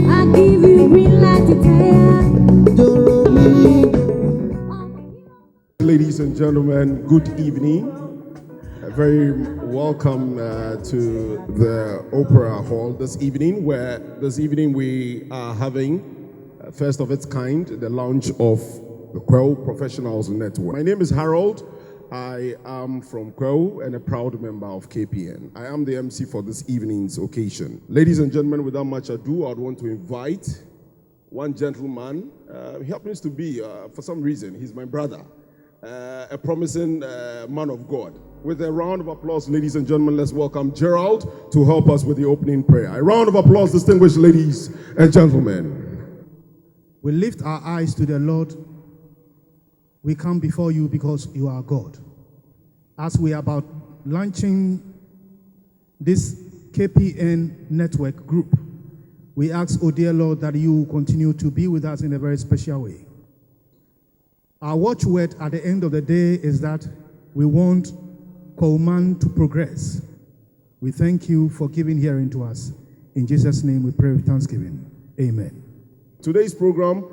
I give you green light to Ladies and gentlemen, good evening. Very welcome to the Opera Hall this evening, where this evening we are having, first of its kind, the launch of the Kwahu Professionals Network. My name is Harold. I am from Kwahu and a proud member of KPN. I am the MC for this evening's occasion. Ladies and gentlemen, without much ado, I'd want to invite one gentleman. He happens to be, for some reason, he's my brother, a promising man of God. With a round of applause, ladies and gentlemen, let's welcome Gerald to help us with the opening prayer. A round of applause, distinguished ladies and gentlemen. We lift our eyes to the Lord. We come before you because you are God. As we are about launching this KPN network group, we ask, oh dear Lord, that you continue to be with us in a very special way. Our watchword at the end of the day is that we want Kwahu to progress. We thank you for giving hearing to us. In Jesus' name we pray with thanksgiving. Amen. Today's program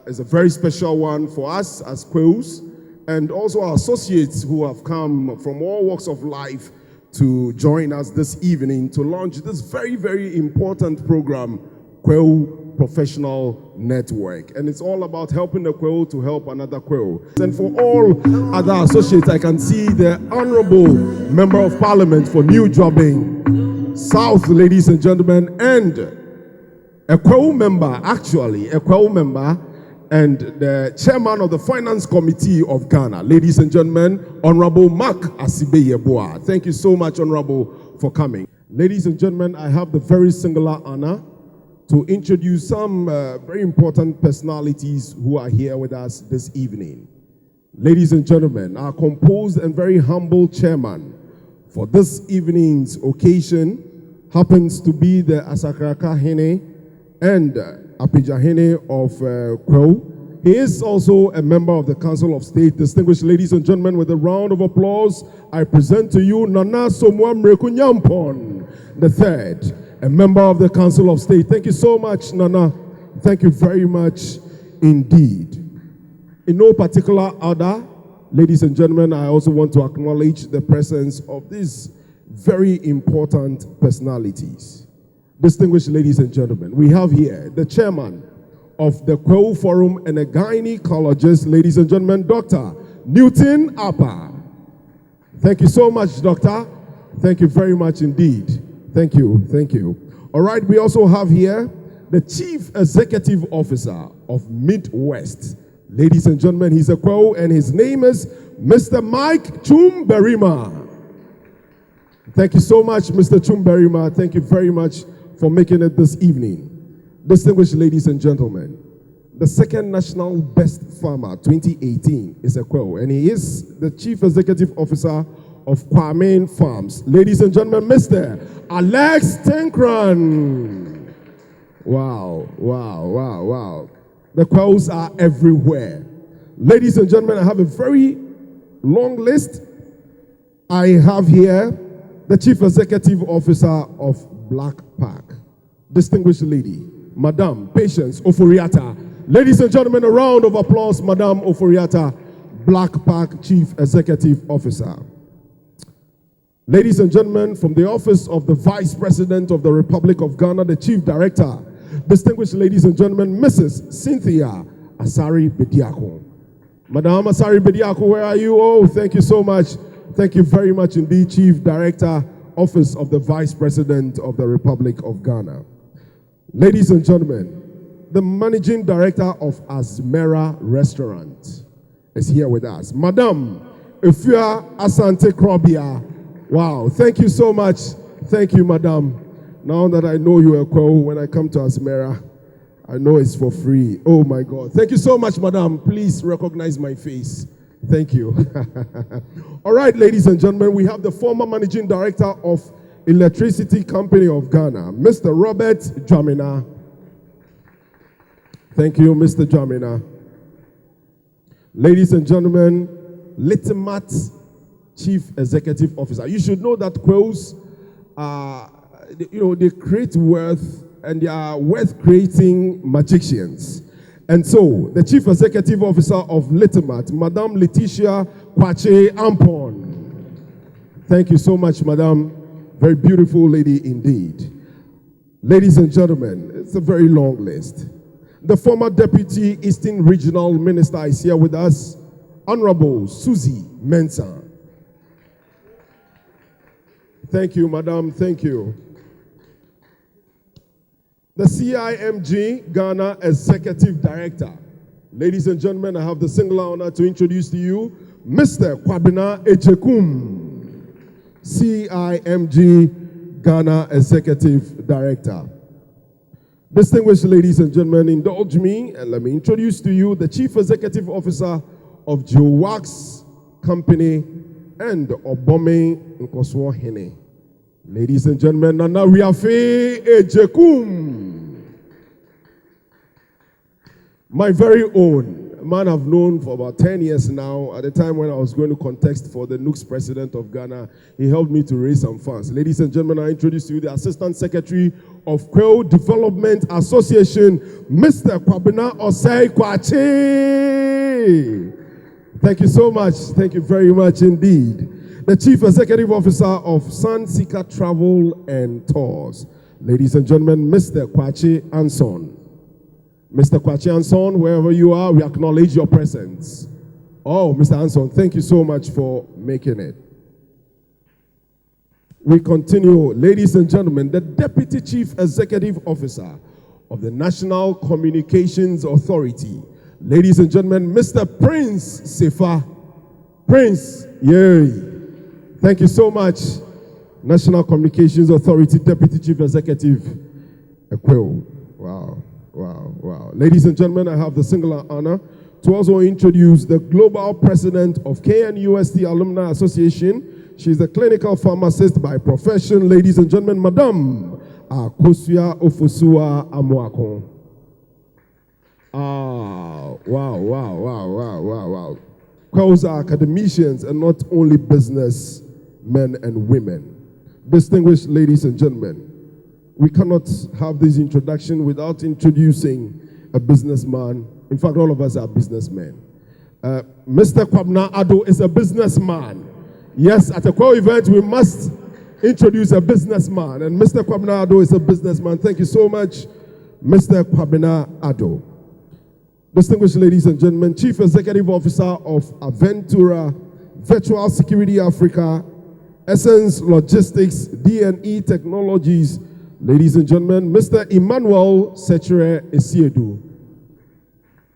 is a very special one for us as Kwahus and also our associates who have come from all walks of life to join us this evening to launch this very, very important program, Kwahu Professional Network. And it's all about helping the Kwahu to help another Kwahu. And for all other associates, I can see the Honorable Member of Parliament for New Jobbing South, ladies and gentlemen, and a Kwahu member, and the chairman of the Finance Committee of Ghana, ladies and gentlemen, Honorable Mark Asibeyeboa. Thank you so much, Honorable, for coming. Ladies and gentlemen, I have the very singular honor to introduce some very important personalities who are here with us this evening. Ladies and gentlemen, our composed and very humble chairman for this evening's occasion happens to be the Asakraka Hene and Apijahene of Kwahu. He is also a member of the Council of State. Distinguished ladies and gentlemen, with a round of applause, I present to you Nana Somwamreku Nyampon III, a member of the Council of State. Thank you so much, Nana. Thank you very much indeed. In no particular order, ladies and gentlemen, I also want to acknowledge the presence of these very important personalities. Distinguished ladies and gentlemen, we have here the chairman of the Kwahu Forum and a gynecologist, ladies and gentlemen, Dr. Newton Appa. Thank you so much, doctor. Thank you very much indeed. Thank you, thank you. All right, we also have here the Chief Executive Officer of Midwest. Ladies and gentlemen, he's a Kwahu and his name is Mr. Mike Chumberima. Thank you so much, Mr. Chumberima. Thank you very much for making it this evening. Distinguished ladies and gentlemen, the second National Best Farmer 2018 is a Kwahu, and he is the Chief Executive Officer of Kwame Farms. Ladies and gentlemen, Mr. Alex Tenkran. Wow, wow, wow, wow. The Kwahus are everywhere. Ladies and gentlemen, I have a very long list. I have here the Chief Executive Officer of Black Park, distinguished lady, Madam Patience Oforiata. Ladies and gentlemen, a round of applause, Madam Oforiata, Black Park Chief Executive Officer. Ladies and gentlemen, from the office of the Vice President of the Republic of Ghana, the Chief Director, distinguished ladies and gentlemen, Mrs. Cynthia Asari Bediako. Madam Asari Bediako, where are you? Oh, thank you so much. Thank you very much indeed, Chief Director, Office of the Vice President of the Republic of Ghana. Ladies and gentlemen, the Managing Director of Azmera Restaurant is here with us. Madam Efua Asante Krobia. Wow, thank you so much. Thank you, Madam. Now that I know you are Kwahu, when I come to Azmera, I know it's for free. Oh my God. Thank you so much, Madam. Please recognize my face. Thank you. All right, ladies and gentlemen, we have the former Managing Director of Electricity Company of Ghana, Mr. Robert Jamina. Thank you, Mr. Jamina. Ladies and gentlemen, Litimat Chief Executive Officer. You should know that Kwahus, they create wealth and they are worth creating magicians. And so, the Chief Executive Officer of Litimat, Madame Letitia Kwache Ampon. Thank you so much, Madame. Very beautiful lady indeed. Ladies and gentlemen, it's a very long list. The former Deputy Eastern Regional Minister is here with us, Honorable Susie Mensah. Thank you, Madam. Thank you. The CIMG Ghana Executive Director. Ladies and gentlemen, I have the singular honor to introduce to you Mr. Kwabena Echekum, CIMG Ghana Executive Director. Distinguished ladies and gentlemen, indulge me and let me introduce to you the Chief Executive Officer of Jowax Company and Obome Nkoswo Hene. Ladies and gentlemen, Nana Riafe Ejekum. My very own man I've known for about 10 years now. At the time when I was going to contest for the NUC's president of Ghana, he helped me to raise some funds. Ladies and gentlemen, I introduce to you the Assistant Secretary of Kwahu Development Association, Mr. Kwabena Osei Kwache. Thank you so much. Thank you very much indeed. The Chief Executive Officer of Sunseeker Travel and Tours. Ladies and gentlemen, Mr. Kwache Anson. Mr. Kwache Anson, wherever you are, we acknowledge your presence. Oh, Mr. Anson, thank you so much for making it. We continue. Ladies and gentlemen, the Deputy Chief Executive Officer of the National Communications Authority. Ladies and gentlemen, Mr. Prince Sefa. Prince, yay. Thank you so much, National Communications Authority Deputy Chief Executive Kwahu. Wow, wow, wow. Ladies and gentlemen, I have the singular honor to also introduce the Global President of KNUST Alumni Association. She's a clinical pharmacist by profession. Ladies and gentlemen, Madame Akosua Ofusua Amoako. Wow, wow, wow, wow, wow, wow. Kwahu's are academicians and not only business men and women. Distinguished ladies and gentlemen, we cannot have this introduction without introducing a businessman. In fact, all of us are businessmen. Mr. Kwabena Ado is a businessman. Yes, at a Kwahu event, we must introduce a businessman. And Mr. Kwabena Ado is a businessman. Thank you so much, Mr. Kwabena Ado. Distinguished ladies and gentlemen, Chief Executive Officer of Aventura Virtual Security Africa, Essence Logistics, D&E Technologies. Ladies and gentlemen, Mr. Emmanuel Sechere Esiedu.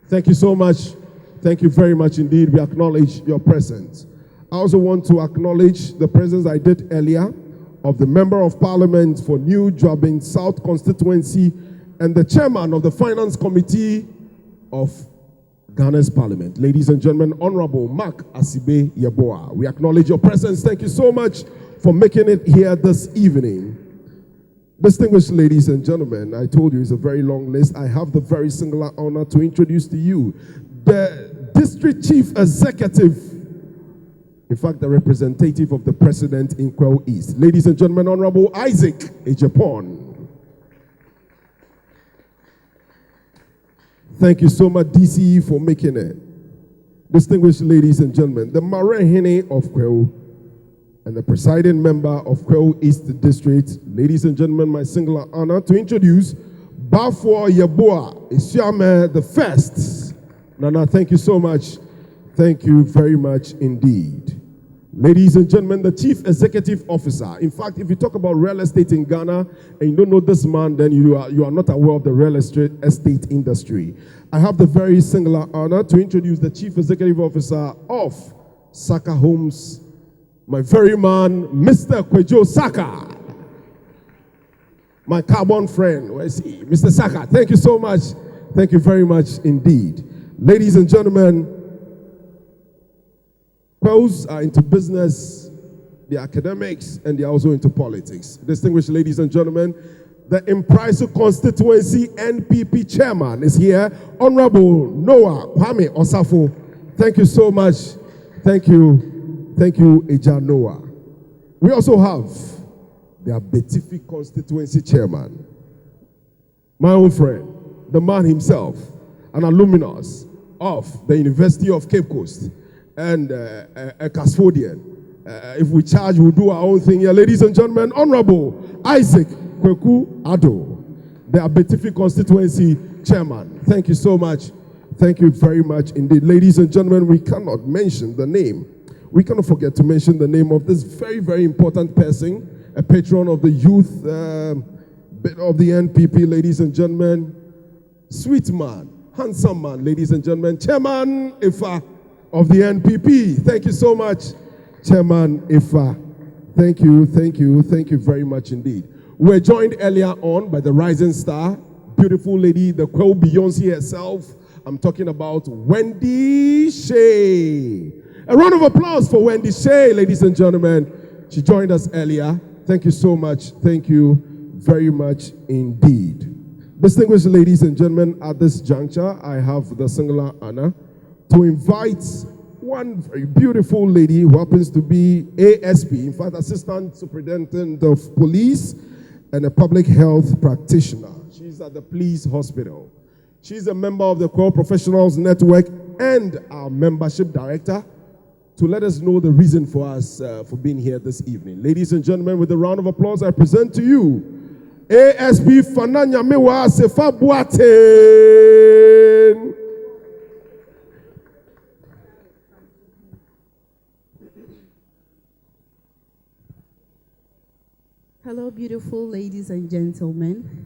Thank you so much. Thank you very much indeed. We acknowledge your presence. I also want to acknowledge the presence I did earlier of the Member of Parliament for New Jobin South Constituency and the Chairman of the Finance Committee of Ghana's Parliament. Ladies and gentlemen, Honorable Mark Asibe Yeboah. We acknowledge your presence. Thank you so much for making it here this evening. Distinguished ladies and gentlemen, I told you it's a very long list. I have the very singular honor to introduce to you the District Chief Executive, in fact, the representative of the President in Kwahu East. Ladies and gentlemen, Honorable Isaac Ejapon. Thank you so much, DCE, for making it. Distinguished ladies and gentlemen, the Mare Hene of Kwahu and the presiding member of Kwahu East District. Ladies and gentlemen, my singular honor to introduce Bafo Yeboah Isiame the First. Nana, thank you so much. Thank you very much indeed. Ladies and gentlemen, the Chief Executive Officer. In fact, if you talk about real estate in Ghana and you don't know this man, then you are not aware of the real estate industry. I have the very singular honor to introduce the Chief Executive Officer of Saka Homes, my very man, Mr. Kwejo Saka. My carbon friend, where is he? Mr. Saka, thank you so much. Thank you very much indeed. Ladies and gentlemen, Kwahus are into business, the academics, and they're also into politics. Distinguished ladies and gentlemen, the Impriso Constituency NPP Chairman is here, Honorable Noah Kwame Osafo. Thank you so much. Thank you, Eja Noah. We also have the Abetifi Constituency Chairman, my own friend, the man himself, an alumnus of the University of Cape Coast and a custodian. If we charge, we'll do our own thing here. Ladies and gentlemen, Honorable Isaac Kwahu Ado, the Abetifi constituency chairman. Thank you so much. Thank you very much indeed. Ladies and gentlemen, we cannot mention the name. We cannot forget to mention the name of this very, very important person, a patron of the youth of the NPP, ladies and gentlemen. Sweet man, handsome man, ladies and gentlemen. Chairman Ifa of the NPP. Thank you so much, Chairman Ifa. Thank you very much indeed. We're joined earlier on by the rising star, beautiful lady, the Kwahu Beyonce herself. I'm talking about Wendy Shea. A round of applause for Wendy Shea, ladies and gentlemen. She joined us earlier. Thank you so much. Thank you very much indeed. Distinguished ladies and gentlemen, at this juncture, I have the singular honor to invite one very beautiful lady who happens to be ASP, in fact, Assistant Superintendent of Police and a public health practitioner. She's at the police hospital. She's a member of the Kwahu Professionals Network and our membership director, to let us know the reason for us for being here this evening. Ladies and gentlemen, with a round of applause, I present to you ASP Fananya Mewa Sefa Buaten. Hello, beautiful ladies and gentlemen.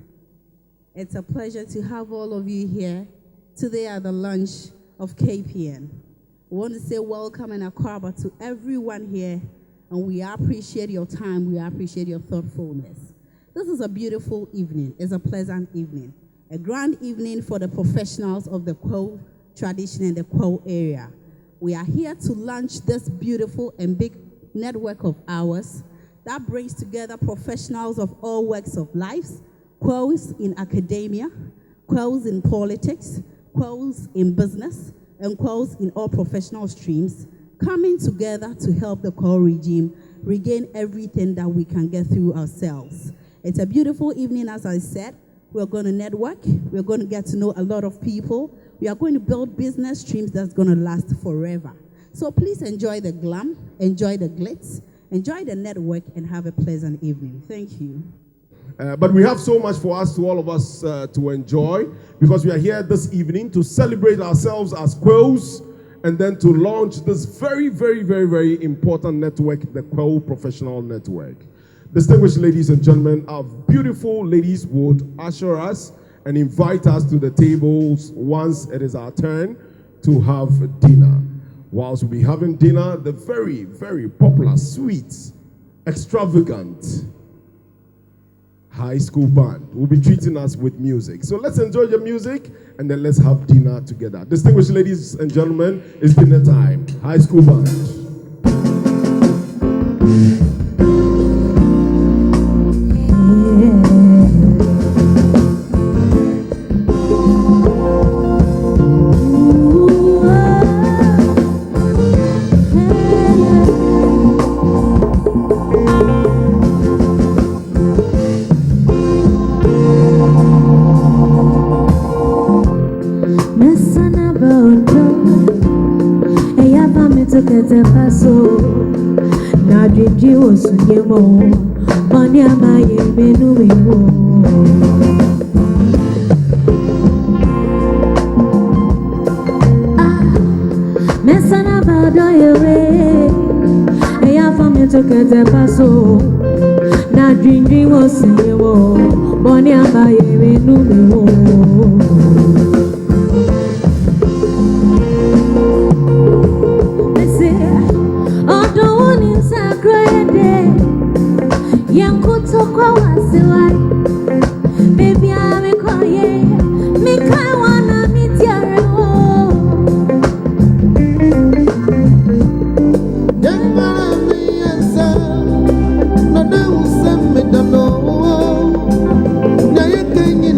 It's a pleasure to have all of you here today at the launch of KPN. We want to say welcome and akwaba to everyone here, and we appreciate your time, we appreciate your thoughtfulness. This is a beautiful evening, it's a pleasant evening, a grand evening for the professionals of the Kwahu tradition and the Kwahu area. We are here to launch this beautiful and big network of ours that brings together professionals of all walks of life, Kwahus in academia, Kwahus in politics, Kwahus in business, and Kwahus in all professional streams, coming together to help the Kwahu regime regain everything that we can get through ourselves. It's a beautiful evening, as I said. We're going to network. We're going to get to know a lot of people. We are going to build business streams that's going to last forever. So please enjoy the glam, enjoy the glitz, enjoy the network, and have a pleasant evening. Thank you. But we have so much for us, to all of us, to enjoy, because we are here this evening to celebrate ourselves as Kwahus and then to launch this very, very, very, very important network, the Kwahu Professional Network. Distinguished ladies and gentlemen, our beautiful ladies would usher us and invite us to the tables once it is our turn to have dinner. Whilst we'll be having dinner, the very, very popular, sweet, extravagant high school band will be treating us with music. So let's enjoy the music and then let's have dinner together. Distinguished ladies and gentlemen, it's dinner time. High school band.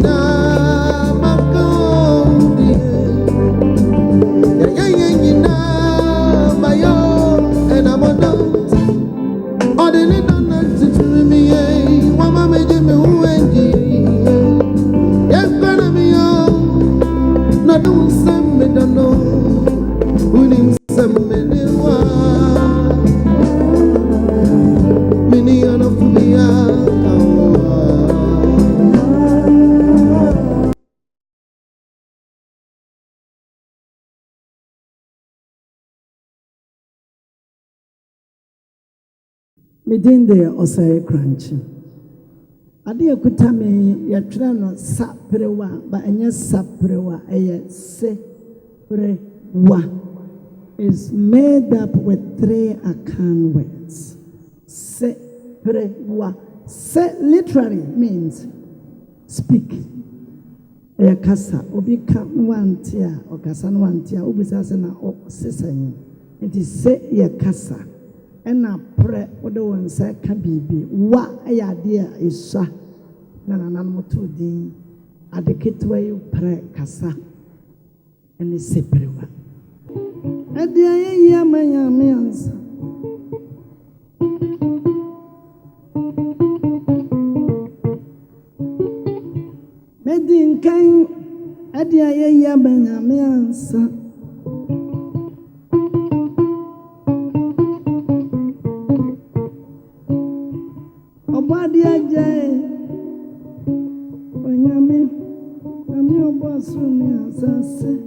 No, Midin de Osai Crunchy. Adia Kutami, Yatrano Saprewa, but Anya Saprewa, se prewa is made up with 3 Akan words. Se prewa. Se literally means speak. Eya kasa obi ka nwantia o kasa nwantia obisa se na o sesan enti se ye kasa ena pre ode won se ka bibi wa eya de a esua na nanan moto din adeketwa yu pre kasa ene se prewa ade aye ya manya me ansa Medin kan adia ye Benjamin ansa Obadi aje Benjamin ami obosu mi asase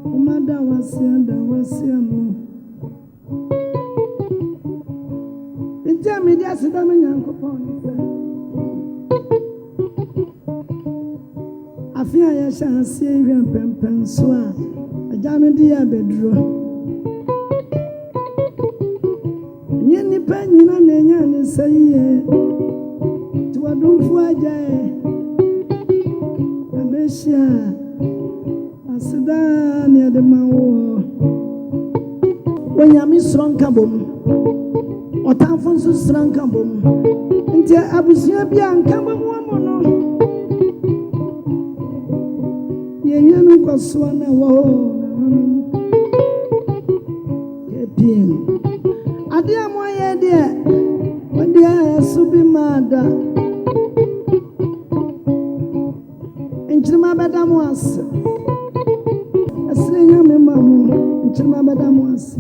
umada wasia mu Inja mi dia sidama nyankopon Afia ya shansi ehwe pempen so a agano di ya bedro nye nipa nyina na enya ne saye ti wadumfu ajae abeshia asida ne de mawo wonyami sronka bom otamfo so sronka bom nti abusia bia nka bom mo no Yenu kwaswana wo KPN adia moye de wadia subi mada enchima badamu as asrenya me mamu enchima badamu as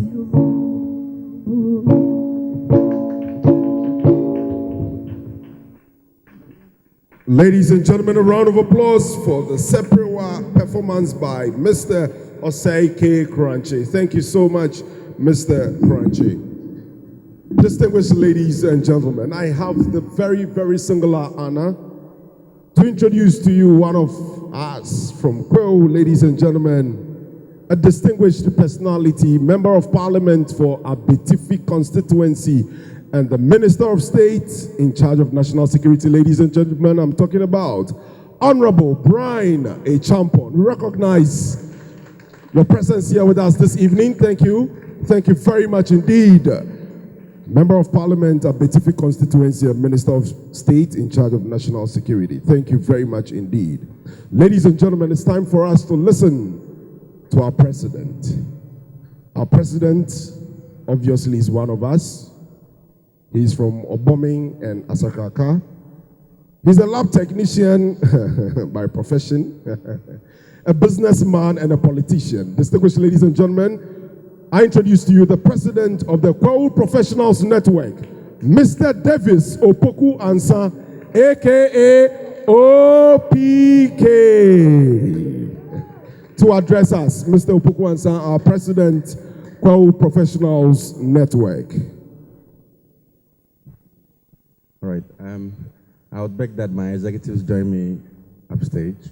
Ladies and gentlemen, a round of applause for the Seprewa performance by Mr. Osei K. Crunchy. Thank you so much, Mr. Crunchy. Distinguished ladies and gentlemen, I have the very, very singular honor to introduce to you one of us from Kwahu, ladies and gentlemen, a distinguished personality, Member of Parliament for Abetifi constituency, and the Minister of State in charge of national security. Ladies and gentlemen, I'm talking about Honorable Brian A. Champon. We recognize your presence here with us this evening. Thank you. Thank you very much indeed. Member of Parliament, Abetifi constituency, and Minister of State in charge of national security. Thank you very much indeed. Ladies and gentlemen, it's time for us to listen to our president. Our president, obviously, is one of us. He's from Oboming and Asakaka. He's a lab technician by profession, a businessman and a politician. Distinguished ladies and gentlemen, I introduce to you the president of the Kwahu Professionals Network, Mr. Davis Opoku Ansa, aka OPK. To address us, Mr. Opoku Ansa, our president, Kwahu Professionals Network. All right. I would beg that my executives join me upstage.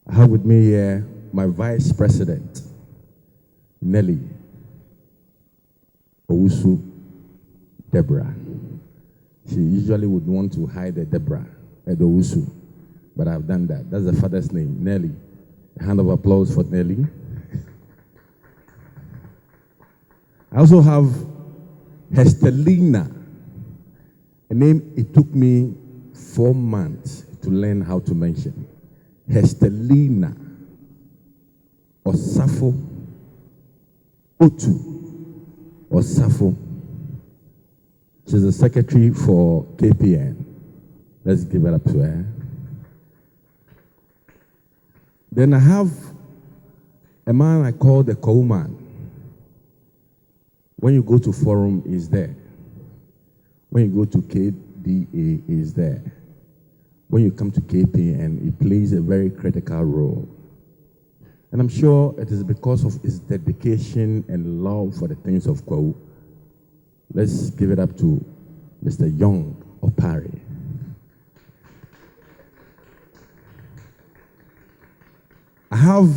I have with me here my vice president, Nelly Owusu Deborah. She usually would want to hide the Deborah at Owusu, but I've done that. That's the father's name, Nelly. A hand of applause for Nelly. I also have Hestelina, a name it took me 4 months to learn how to mention. Hestelina Osafo Otu Osafo. She's the secretary for KPN. Let's give it up to her. Then I have a man I call the Kwahu man. When you go to forum, he's there. When you go to KDA, he's there. When you come to KPN, he plays a very critical role. And I'm sure it is because of his dedication and love for the things of Kwahu Let's give it up to Mr. Young Opari. I have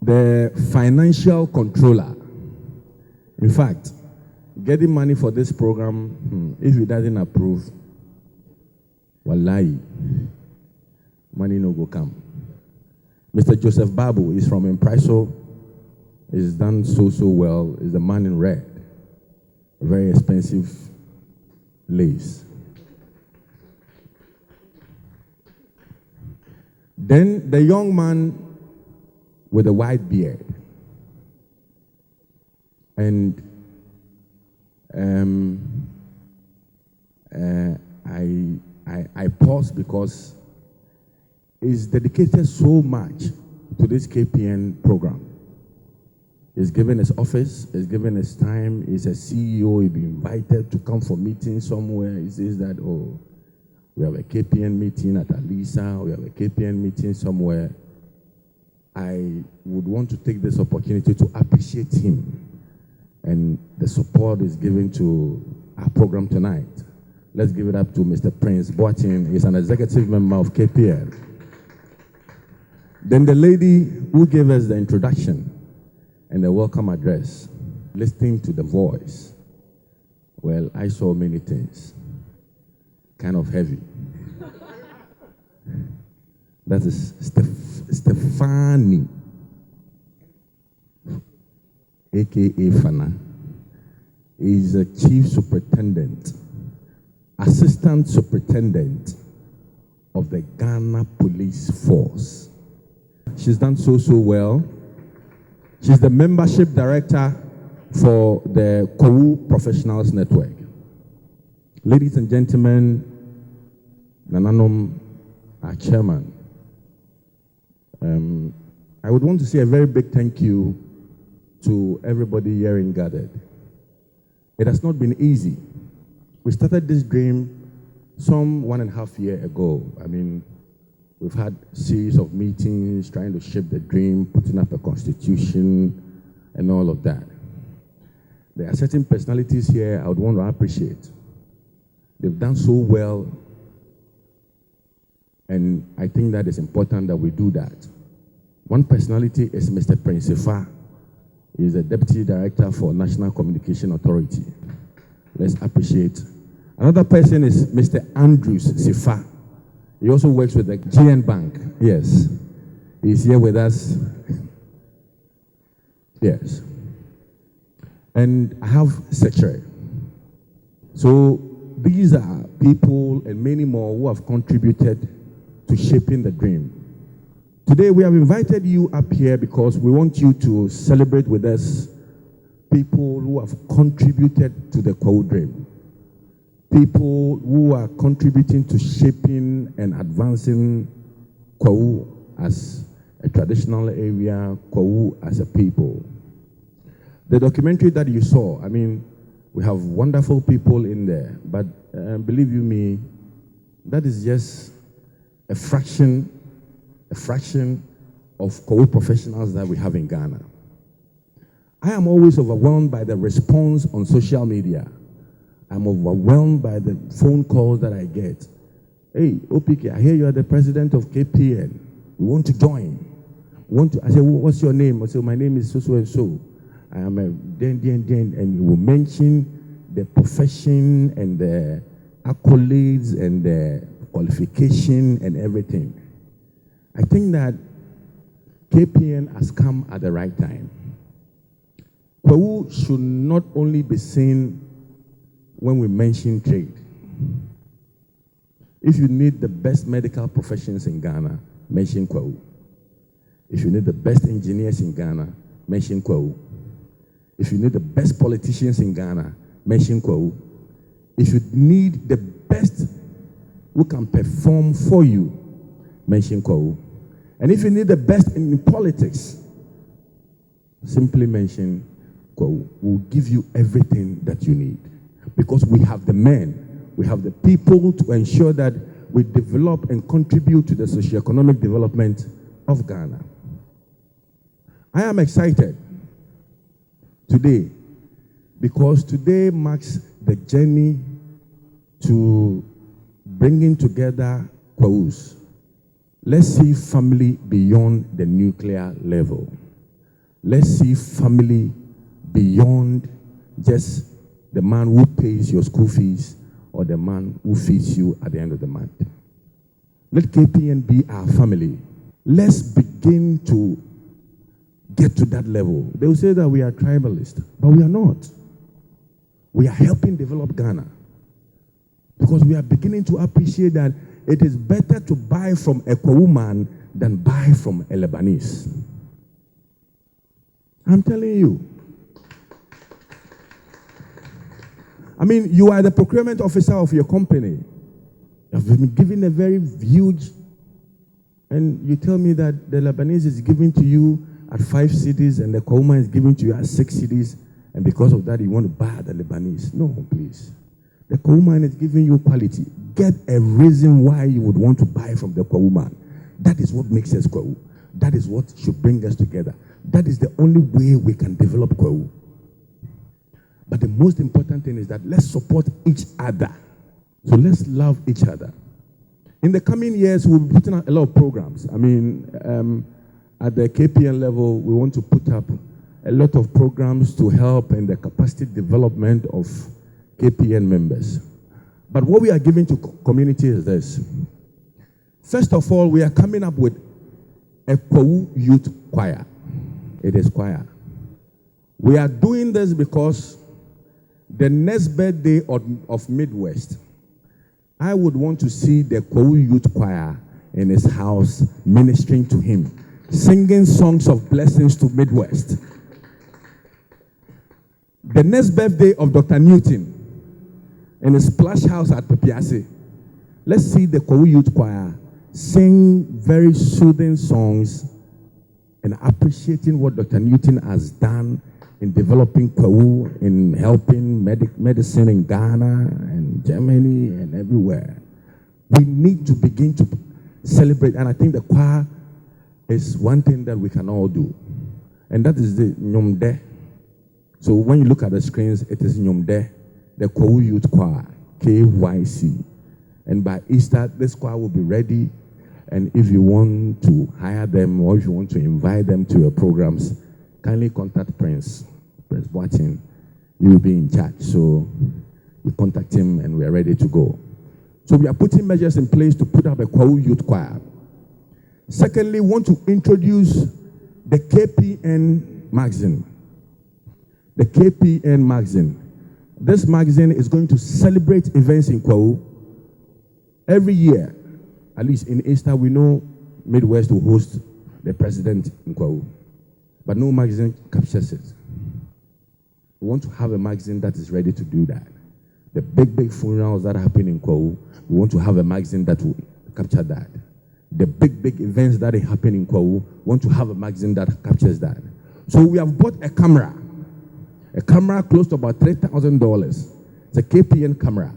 the financial controller. In fact, getting money for this program, if he doesn't approve, wallahi, money no go come. Mr. Joseph Babu is from Impriso. He's done so well. He's the man in red. Very expensive lace. Then the young man with a white beard. And I pause because he's dedicated so much to this KPN program. He's given his office, he's given his time, he's a CEO, he'll be invited to come for meetings somewhere. He says that, oh, we have a KPN meeting at Alisa, we have a KPN meeting somewhere. I would want to take this opportunity to appreciate him and the support he's given to our program tonight. Let's give it up to Mr. Prince Boatin. He's an executive member of KPN. Then the lady who gave us the introduction and the welcome address, listening to the voice. Well, I saw many things, kind of heavy. That is Stefani, aka Fana, is a chief superintendent, assistant superintendent of the Ghana Police Force. She's done so well. She's the membership director for the Kwahu Professionals Network. Ladies and gentlemen, Nananom, our chairman, I would want to say a very big thank you to everybody here in gathered. It has not been easy. We started this dream some 1.5 years ago. I mean, we've had a series of meetings trying to shape the dream, putting up a constitution, and all of that. There are certain personalities here I would want to appreciate. They've done so well, and I think that it's important that we do that. One personality is Mr. Prince Ifa. He's the Deputy Director for National Communication Authority. Let's appreciate. Another person is Mr. Andrews Sifa. He also works with the GN Bank. Yes. He's here with us. Yes. And I have Secretary. So these are people and many more who have contributed to shaping the dream. Today we have invited you up here because we want you to celebrate with us people who have contributed to the Kwahu dream. People who are contributing to shaping and advancing Kwahu as a traditional area, Kwahu as a people. The documentary that you saw, I mean, we have wonderful people in there, but believe you me, that is just a fraction of Kwahu professionals that we have in Ghana. I am always overwhelmed by the response on social media. I'm overwhelmed by the phone calls that I get. Hey, OPK, I hear you are the president of KPN. We want to join. I say, what's your name? I say, my name is so and so. I am a den, and you will mention the profession and the accolades and the qualification and everything. I think that KPN has come at the right time. Kwahu should not only be seen when we mention trade. If you need the best medical professions in Ghana, mention Kwahu. If you need the best engineers in Ghana, mention Kwahu. If you need the best politicians in Ghana, mention Kwahu. If you need the best who can perform for you, mention Kwahu. And if you need the best in politics, simply mention Kwahu. We'll give you everything that you need. Because we have the men, we have the people to ensure that we develop and contribute to the socioeconomic development of Ghana. I am excited today because today marks the journey to bringing together Kwahus. Let's see family beyond the nuclear level. Let's see family beyond just the man who pays your school fees or the man who feeds you at the end of the month. Let KPN be our family. Let's begin to get to that level. They will say that we are tribalist, but we are not. We are helping develop Ghana because we are beginning to appreciate that it is better to buy from a Kwahu man than buy from a Lebanese. I'm telling you. I mean, you are the procurement officer of your company. You've been given a very huge, and you tell me that the Lebanese is giving to you at 5 cities and the Kwahu man is giving to you at 6 cities, and because of that you want to buy the Lebanese. No, please. The Kwahu man is giving you quality. Get a reason why you would want to buy from the Kwahu man. That is what makes us Kwahu. That is what should bring us together. That is the only way we can develop Kwahu. But the most important thing is that let's support each other. So let's love each other. In the coming years, we'll be putting out a lot of programs. I mean, at the KPN level, we want to put up a lot of programs to help in the capacity development of KPN members. But what we are giving to community is this. First of all, we are coming up with a Kwahu youth choir. It is choir. We are doing this because the next birthday of Midwest, I would want to see the Kwahu youth choir in his house ministering to him, singing songs of blessings to Midwest. The next birthday of Dr. Newton in his splash house at Pepiase, let's see the Kwahu youth choir sing very soothing songs and appreciating what Dr. Newton has done in developing Kwahu, in helping medicine in Ghana and Germany and everywhere. We need to begin to celebrate, and I think the choir is one thing that we can all do, and that is the Nyomde. So when you look at the screens, it is Nyomde, the Kwahu Youth Choir, KYC. And by Easter, this choir will be ready, and if you want to hire them or if you want to invite them to your programs, kindly contact Prince Boateng. He will be in charge. So you contact him and we are ready to go. So we are putting measures in place to put up a Kwahu youth choir. Secondly, we want to introduce the KPN magazine. The KPN magazine. This magazine is going to celebrate events in Kwahu. Every year, at least in Easter, we know Midwest will host the president in Kwahu. But no magazine captures it. We want to have a magazine that is ready to do that. The big funerals that happen in Kwahu, we want to have a magazine that will capture that. The big events that happen in Kwahu, we want to have a magazine that captures that. So we have bought a camera close to about $3,000. It's a KPN camera.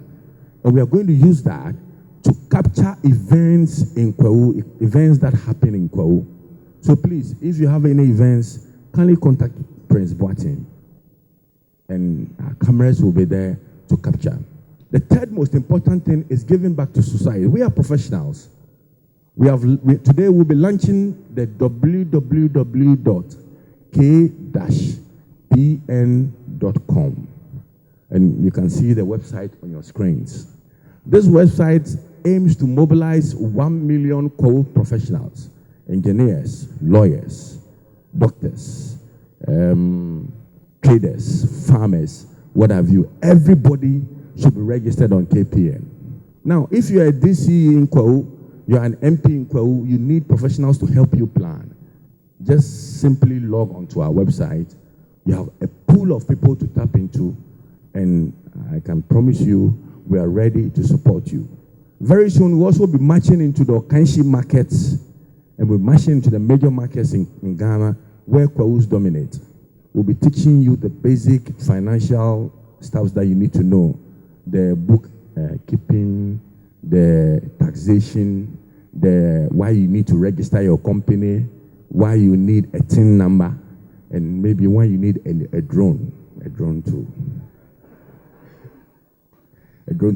And we are going to use that to capture events in Kwahu, events that happen in Kwahu. So please, if you have any events, kindly contact Prince Boateng, and our cameras will be there to capture. The third most important thing is giving back to society. We are professionals. Today we'll be launching the www.k-pn.com, and you can see the website on your screens. This website aims to mobilize 1 million Kwahu professionals, engineers, lawyers, doctors, traders, farmers, what have you. Everybody should be registered on KPN. Now, if you're a DC in Kwahu, you're an MP in Kwahu, you need professionals to help you plan. Just simply log onto our website. You have a pool of people to tap into, and I can promise you we are ready to support you. Very soon, we'll also be marching into the Okanshi markets, and we're marching into the major markets in Ghana where Kwahus dominate. We'll be teaching you the basic financial stuff that you need to know. The bookkeeping, the taxation, why you need to register your company, why you need a TIN number, and maybe why you need a drone. a drone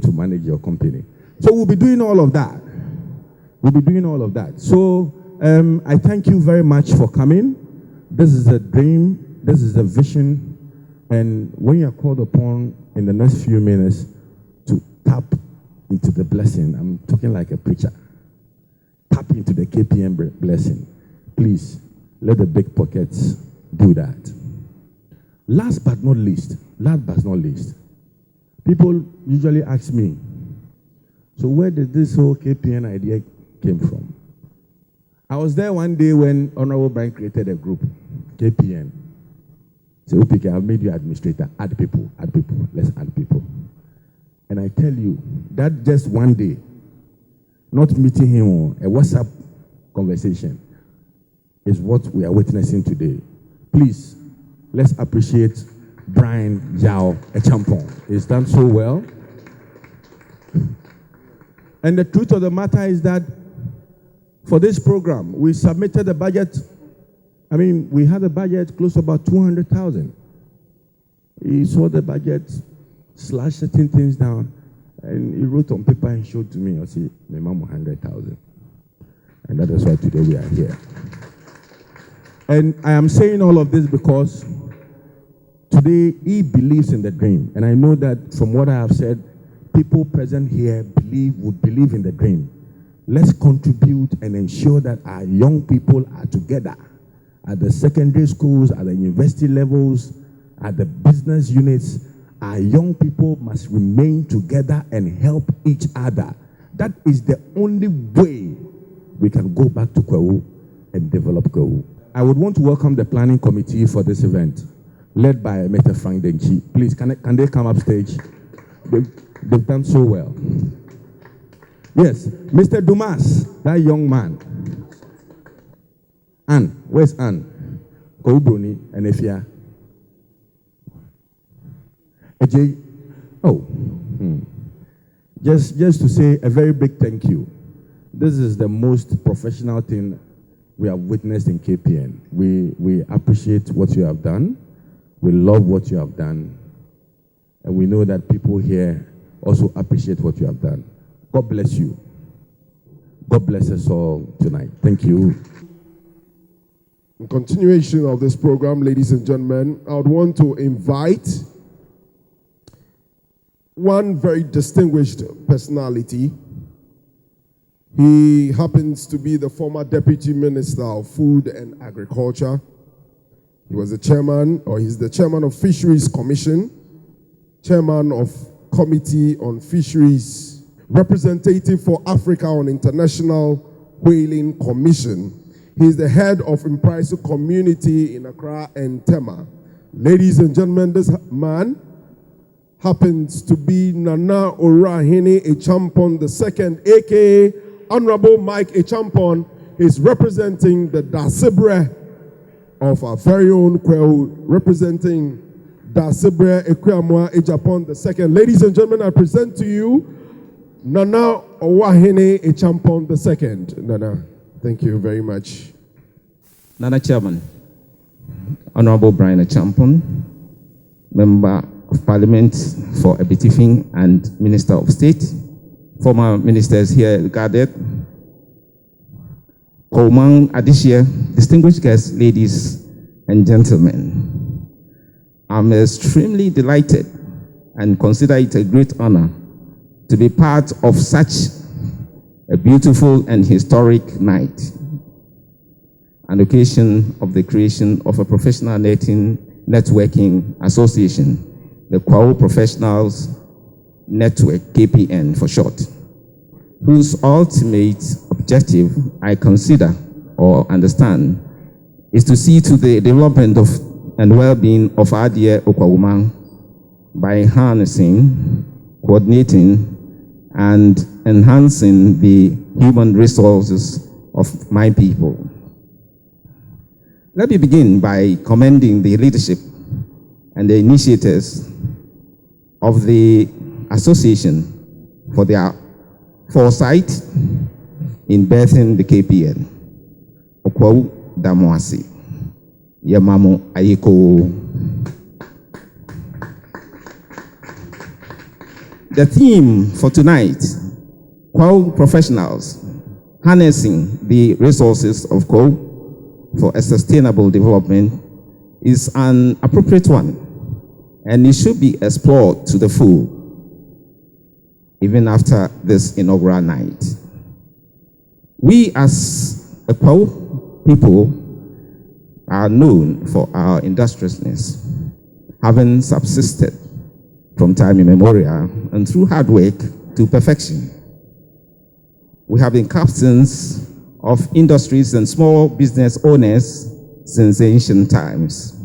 to manage your company. So we'll be doing all of that. So I thank you very much for coming. This is a dream, this is a vision, and when you're called upon in the next few minutes to tap into the blessing, I'm talking like a preacher, tap into the KPN blessing, please let the big pockets do that. Last but not least, people usually ask me, so where did this whole KPN idea came from? I was there one day when Honorable Brian created a group, KPN. So, okay, I've made you administrator, add people, let's add people. And I tell you, that just one day, not meeting him on a WhatsApp conversation, is what we are witnessing today. Please, let's appreciate Brian Yao Echampong. He's done so well. And the truth of the matter is that for this program, we submitted a budget. We had a budget close to about 200,000. He saw the budget, slashed certain things down, and he wrote on paper and showed to me. I said, my mom 100,000. And that is why today we are here. And I am saying all of this because today he believes in the dream. And I know that from what I have said, people present here would believe in the dream. Let's contribute and ensure that our young people are together at the secondary schools, at the university levels, at the business units. Our young people must remain together and help each other. That is the only way we can go back to Kwahu and develop Kwahu. I would want to welcome the planning committee for this event, led by Mr. Frank Denchi. Please, can they come up stage? They've done so well. Yes, Mr. Dumas, that young man. Anne, where's Anne? Koubroni and Efia. AJ, Just to say a very big thank you. This is the most professional thing we have witnessed in KPN. We appreciate what you have done. We love what you have done. And we know that people here also appreciate what you have done. God bless you. God bless us all tonight. Thank you. In continuation of this program, ladies and gentlemen, I would want to invite one very distinguished personality. He happens to be the former Deputy Minister of Food and Agriculture. He was the chairman, or he's the chairman of Fisheries Commission, chairman of Committee on Fisheries, representative for Africa on International Whaling Commission. He's the head of Impriso community in Accra and Tema. Ladies and gentlemen, this man happens to be Nana Orahene Echampong II, aka Honorable Mike Echampong, is representing the Dasibre of our very own Kwahu, representing Dasibre Ekwamwa Echampong II. Ladies and gentlemen, I present to you Nana Orahene Echampong II. Nana, thank you very much. Nana Chairman, Honorable Brian Echampong, Member of Parliament for Ebitifing and Minister of State, former ministers here regarded, Komang Adishia, distinguished guests, ladies and gentlemen. I'm extremely delighted and consider it a great honor to be part of such a beautiful and historic night, an occasion of the creation of a professional networking association, the Kwahu Professionals Network, KPN for short, whose ultimate objective, I consider or understand, is to see to the development of and well-being of our dear Okwawuma by harnessing, coordinating, and enhancing the human resources of my people. Let me begin by commending the leadership and the initiators of the association for their foresight in birthing the KPN. Okwahu Damoasi, Yamamo Ayeko. The theme for tonight, Kwahu professionals harnessing the resources of Kwahu for a sustainable development, is an appropriate one, and it should be explored to the full, even after this inaugural night. We as a Kwahu people are known for our industriousness, having subsisted from time immemorial and through hard work to perfection. We have been captains of industries and small business owners since ancient times.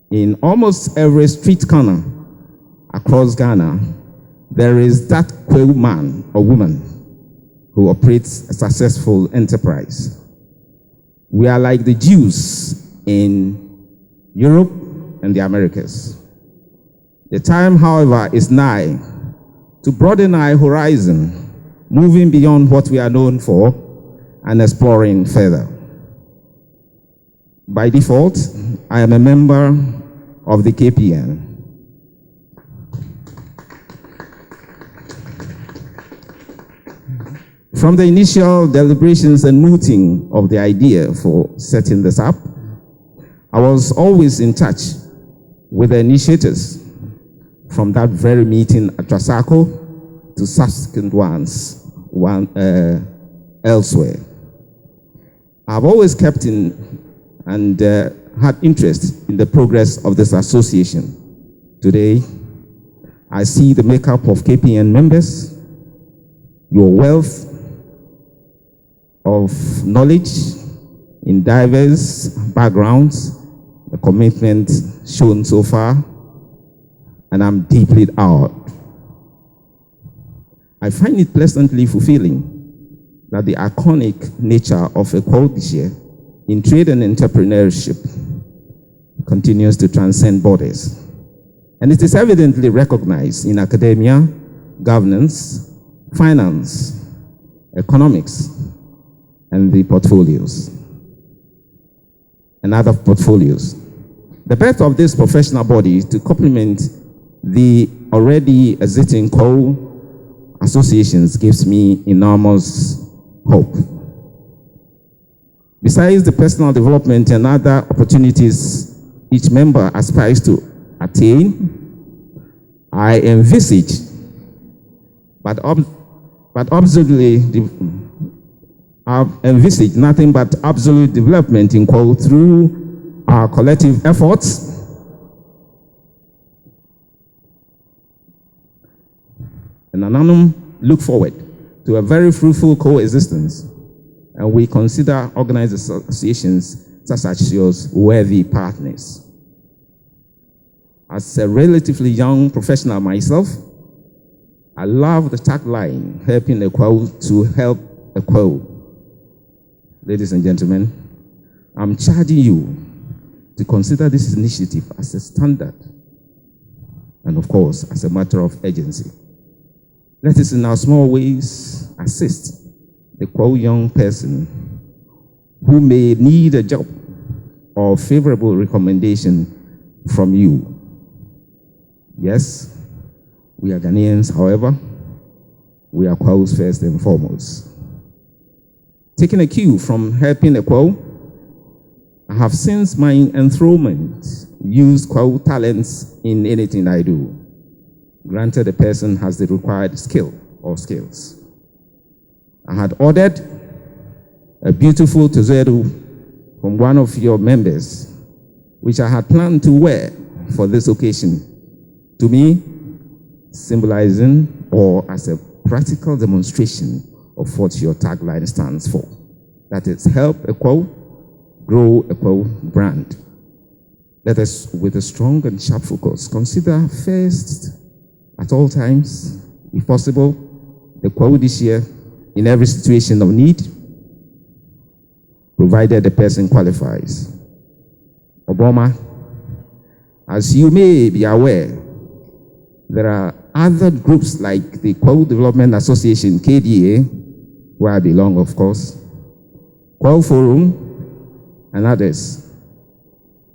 In almost every street corner across Ghana, there is that Kwahu man or woman who operates a successful enterprise. We are like the Jews in Europe and the Americas. The time, however, is nigh to broaden our horizon, moving beyond what we are known for and exploring further. By default, I am a member of the KPN. From the initial deliberations and mooting of the idea for setting this up, I was always in touch with the initiators from that very meeting at Trasacco to subsequent ones elsewhere. I've always kept in and had interest in the progress of this association. Today, I see the makeup of KPN members, your wealth of knowledge in diverse backgrounds, the commitment shown so far, and I'm deeply awed. I find it pleasantly fulfilling that the iconic nature of a Kwahu this year in trade and entrepreneurship continues to transcend borders. And it is evidently recognized in academia, governance, finance, economics, and the portfolios, and other portfolios. The birth of this professional body to complement the already existing Kwahu associations gives me enormous hope. Besides the personal development and other opportunities each member aspires to attain, I envisage, but absolutely, I've envisaged nothing but absolute development in Kwahu through our collective efforts and Ananum look forward to a very fruitful coexistence, and we consider organized associations such as yours worthy partners. As a relatively young professional myself, I love the tagline, helping a Kwahu to help a Kwahu. Ladies and gentlemen, I'm charging you to consider this initiative as a standard and, of course, as a matter of urgency. Let us, in our small ways, assist the Kwahu young person who may need a job or favorable recommendation from you. Yes, we are Ghanaians, however, we are Kwahus first and foremost. Taking a cue from helping a Kwahu, I have since my enthronement used Kwahu talents in anything I do, granted the person has the required skill or skills. I had ordered a beautiful tuxedo from one of your members, which I had planned to wear for this occasion, to me, symbolizing or as a practical demonstration of what your tagline stands for. That is, help a Kwahu, grow a Kwahu brand. Let us, with a strong and sharp focus, consider first, at all times, if possible, the Kwahu this year in every situation of need, provided the person qualifies. Obama, as you may be aware, there are other groups like the Kwahu Development Association, KDA, where I belong, of course, Kwahu Forum, and others,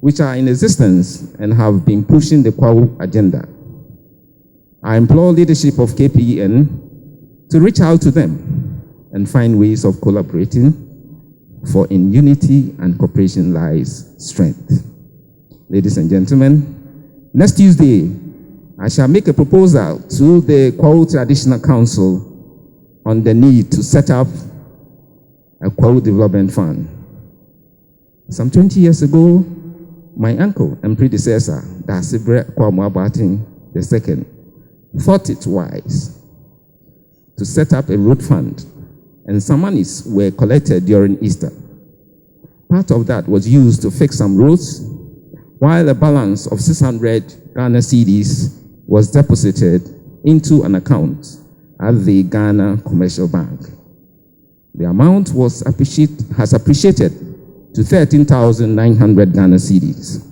which are in existence and have been pushing the Kwahu agenda. I implore leadership of KPN to reach out to them and find ways of collaborating, for in unity and cooperation lies strength. Ladies and gentlemen, next Tuesday, I shall make a proposal to the Kwahu Traditional Council on the need to set up a Kwahu Development Fund. Some 20 years ago, my uncle and predecessor, Dasibre Kwamu II, thought it wise to set up a road fund, and some monies were collected during Easter. Part of that was used to fix some roads, while a balance of 600 Ghana cedis was deposited into an account at the Ghana Commercial Bank. The amount has appreciated to 13,900 Ghana cedis.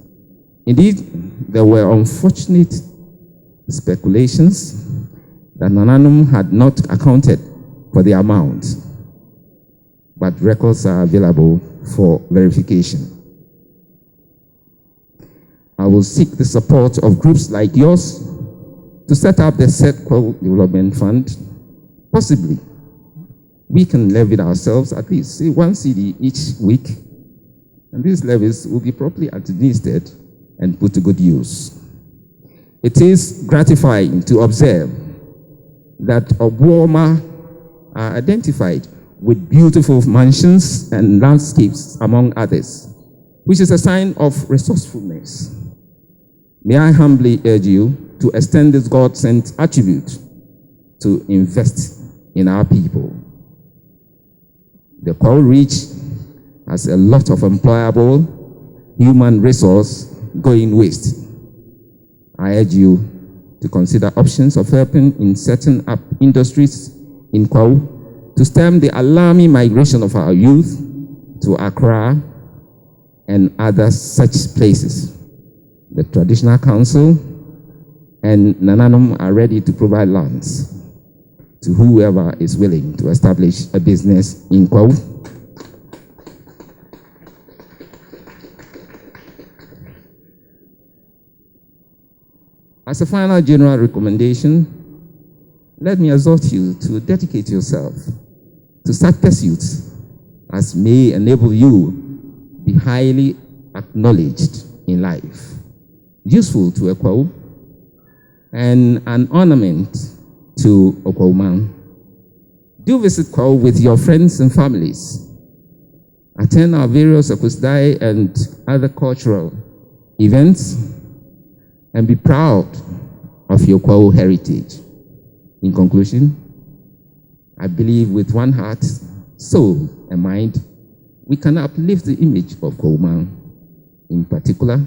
Indeed, there were unfortunate speculations that Nananum had not accounted for the amount, but records are available for verification. I will seek the support of groups like yours to set up the said Kwahu Development Fund. Possibly, we can levy ourselves at least, say, 1 cedi each week, and these levies will be properly administered and put to good use. It is gratifying to observe that Obuoma are identified with beautiful mansions and landscapes, among others, which is a sign of resourcefulness. May I humbly urge you to extend this God-sent attribute to invest in our people. The Kwahu Reach has a lot of employable human resource going waste. I urge you to consider options of helping in setting up industries in Kwahu to stem the alarming migration of our youth to Accra and other such places. The Traditional Council and Nananum are ready to provide lands to whoever is willing to establish a business in Kwahu. As a final general recommendation, let me exhort you to dedicate yourself to such pursuits as may enable you be highly acknowledged in life, useful to a Kwahu, and an ornament to Okwauman. Do visit Kwahu with your friends and families. Attend our various Akusdai and other cultural events, and be proud of your Kwahu heritage. In conclusion, I believe with one heart, soul, and mind, we can uplift the image of Kwauman in particular,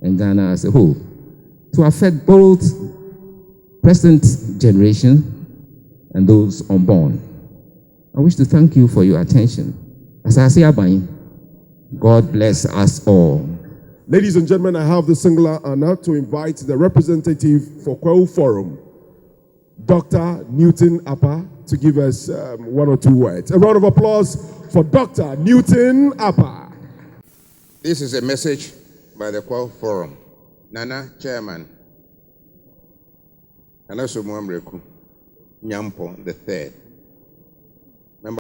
and Ghana as a whole, to affect both present generation and those unborn. I wish to thank you for your attention. As I say, God bless us all. Ladies and gentlemen, I have the singular honor to invite the representative for Kwahu Forum, Dr. Newton Appa, to give us 1 or 2 words. A round of applause for Dr. Newton Appa. This is a message by the Kwahu Forum. Nana, Chairman, and also Mwamreku Nyampo the Third.